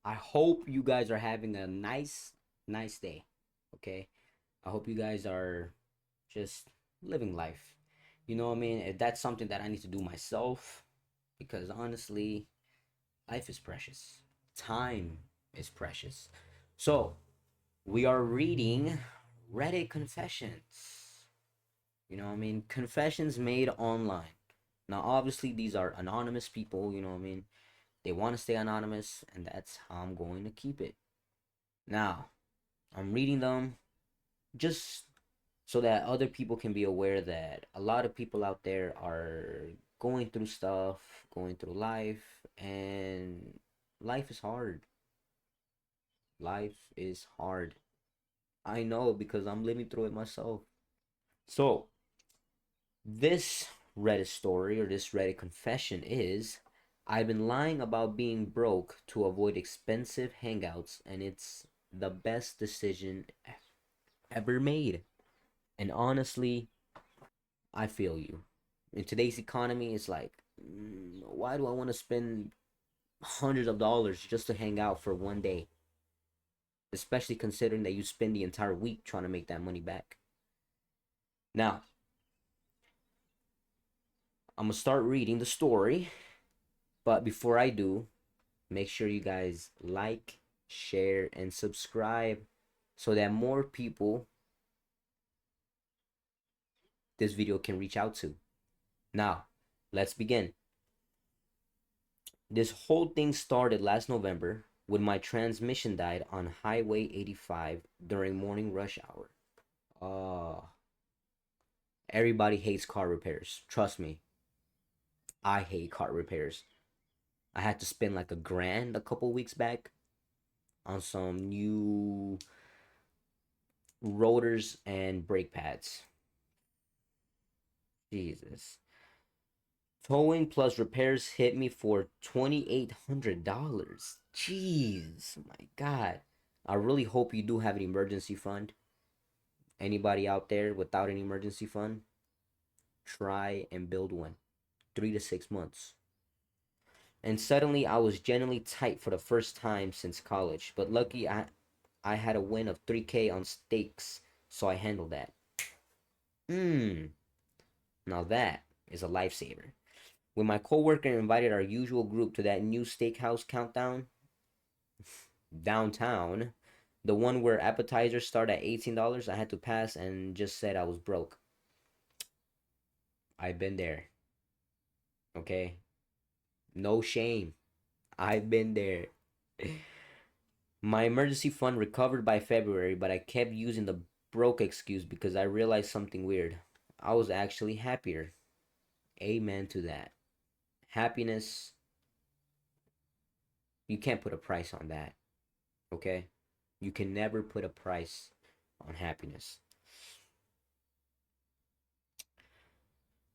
I hope you guys are having a nice day. Okay? I hope you guys are just living life. You know what I mean? If that's something that I need to do myself, because honestly, life is precious. Time is precious. So, we are reading Reddit confessions. You know what I mean? Confessions made online. Now, obviously, these are anonymous people, you know what I mean? They want to stay anonymous, and that's how I'm going to keep it. Now, I'm reading them just so that other people can be aware that a lot of people out there are going through stuff, going through life, and life is hard. Life is hard. I know because I'm living through it myself. So, this Reddit story or this Reddit confession is I've been lying about being broke to avoid expensive hangouts, and it's the best decision ever made. And honestly, I feel you. In today's economy, it's like, why do I want to spend hundreds of dollars just to hang out for one day? Especially considering that you spend the entire week trying to make that money back. Now, I'm gonna start reading the story, but before I do, make sure you guys like, share, and subscribe so that more people this video can reach out to. Now, let's begin. This whole thing started last November when my transmission died on Highway 85 during morning rush hour. Uh, Everybody hates car repairs. Trust me, I hate car repairs. I had to spend like $1,000 a couple weeks back on some new rotors and brake pads. Jesus. Towing plus repairs hit me for $2,800. Jeez, my God. I really hope you do have an emergency fund. Anybody out there without an emergency fund, try and build one. 3 to 6 months. And suddenly I was genuinely tight for the first time since college. But lucky I had a win of 3K on stakes, so I handled that. Mmm. Now that is a lifesaver. When my coworker invited our usual group to that new steakhouse countdown downtown, the one where appetizers start at $18, I had to pass and just said I was broke. I've been there. Okay? No shame. I've been there. My emergency fund recovered by February, but I kept using the broke excuse because I realized something weird. I was actually happier. Amen to that. Happiness, you can't put a price on that, okay? You can never put a price on happiness.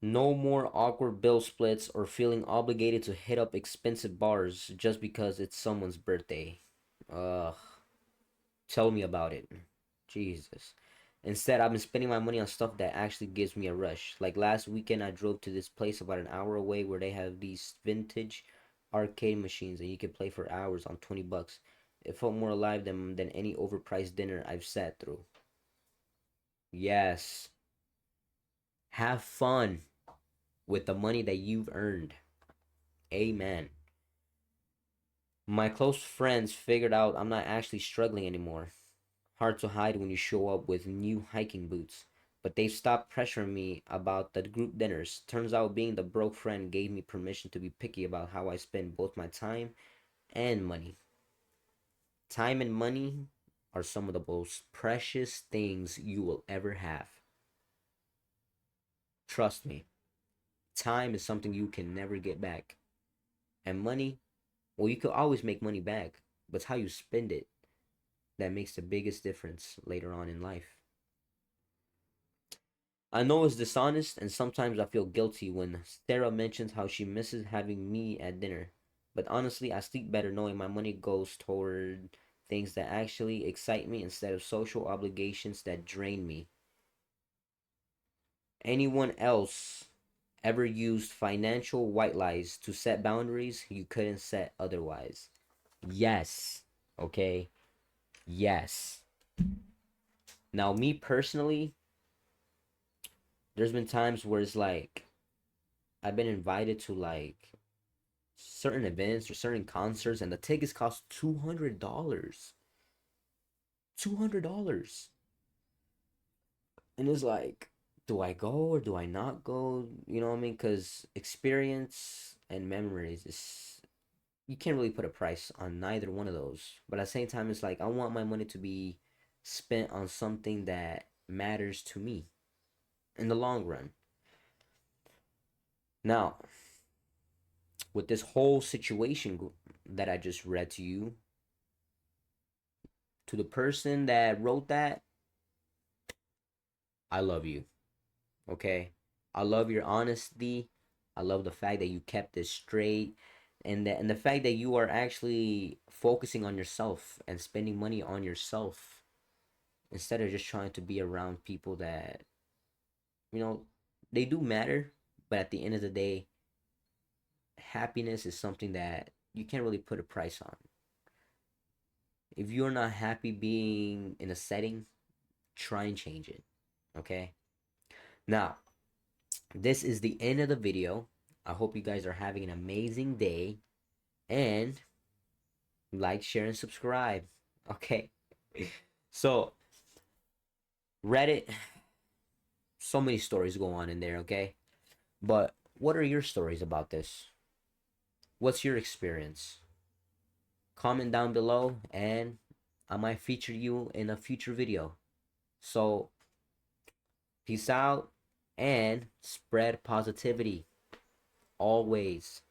No more awkward bill splits or feeling obligated to hit up expensive bars just because it's someone's birthday. Ugh. Tell me about it. Jesus. Instead, I've been spending my money on stuff that actually gives me a rush. Like last weekend, I drove to this place about an hour away where they have these vintage arcade machines and you can play for hours on $20. It felt more alive than any overpriced dinner I've sat through. Yes. Have fun with the money that you've earned. Amen. My close friends figured out I'm not actually struggling anymore. Hard to hide when you show up with new hiking boots. But they stopped pressuring me about the group dinners. Turns out being the broke friend gave me permission to be picky about how I spend both my time and money. Time and money are some of the most precious things you will ever have. Trust me, time is something you can never get back. And money, well, you could always make money back, but it's how you spend it that makes the biggest difference later on in life. I know it's dishonest, and sometimes I feel guilty when Sarah mentions how she misses having me at dinner. But honestly, I sleep better knowing my money goes toward things that actually excite me instead of social obligations that drain me. Anyone else ever used financial white lies to set boundaries you couldn't set otherwise? Yes. Okay. Yes. Now, me personally, there's been times where it's like I've been invited to like certain events or certain concerts, and the tickets cost $200. $200. And it's like, do I go or do I not go? You know what I mean? Because experience and memories is, you can't really put a price on neither one of those. But at the same time, it's like I want my money to be spent on something that matters to me in the long run. Now, with this whole situation that I just read to you, to the person that wrote that, I love you. Okay? I love your honesty. I love the fact that you kept it straight, and the fact that you are actually focusing on yourself and spending money on yourself instead of just trying to be around people that, you know, they do matter, but at the end of the day, happiness is something that you can't really put a price on. If you're not happy being in a setting, try and change it. Okay? Now, this is the end of the video. I hope you guys are having an amazing day, and like, share, and subscribe. Okay? So, Reddit, so many stories go on in there, okay? But what are your stories about this? What's your experience? Comment down below, and I might feature you in a future video. So, peace out and spread positivity always.